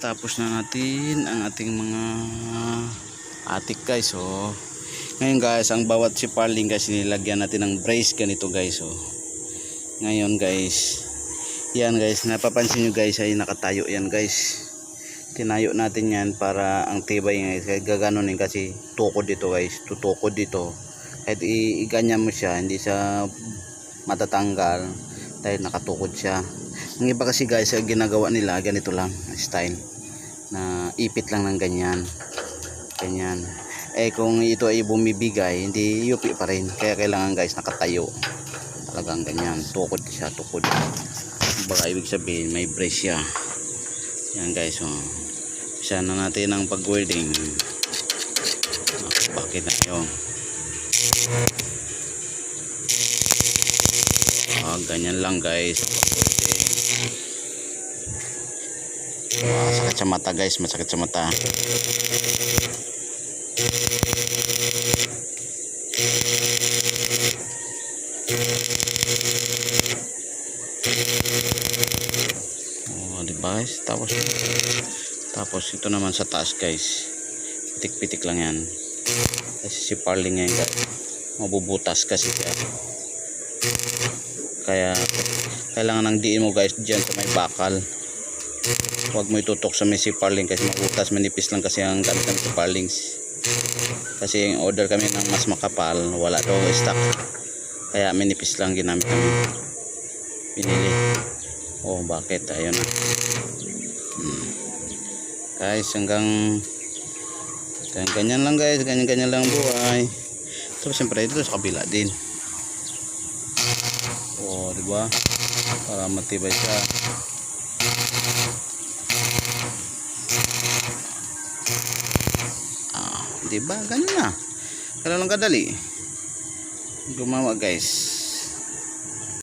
Tapos na natin ang ating mga atik guys. So ngayon guys, ang bawat siparling guys nilagyan natin ng brace ganito guys. So ngayon guys, yan guys, napapansin nyo guys ay nakatayo yan guys. Tinayo natin yan para ang tibay guys. Kaya gaganunin kasi tukod dito guys, tutukod dito. Kahit iganyan mo siya, hindi siya matatanggal dahil nakatukod siya. Ang iba kasi guys, ginagawa nila ganito lang style na ipit lang ng ganyan. Kung ito ay bumibigay, hindi yupi pa rin. Kaya kailangan guys nakatayo. Talagang ganyan, tukod siya, tukod. Baka ibig sabihin may brace siya. Yan guys, so isa na natin ang pag-welding. Bakit na yun? Ganyan lang guys. Masakit sa mata guys, masakit sa mata. Diba guys? Tapos ito naman sa taas guys, pitik-pitik lang yan kasi si parling ngayon guys, mabubutas kasi siya. Kaya kailangan ng diin mo guys dyan sa may bakal. Huwag mo itutok sa may siparling kasi mabutas, manipis lang kasi ang gamit ng siparlings. Kasi yung order kami ng mas makapal, wala daw stock, kaya manipis lang ginamit namin, pinili. Bakit? Ayun na guys, hanggang ganyan lang guys, ganyan lang buhay. Tapos siyempre dito sa kabila din, diba, para matibay siya. Diba, ganyan na, kailan lang kadali gumawa guys.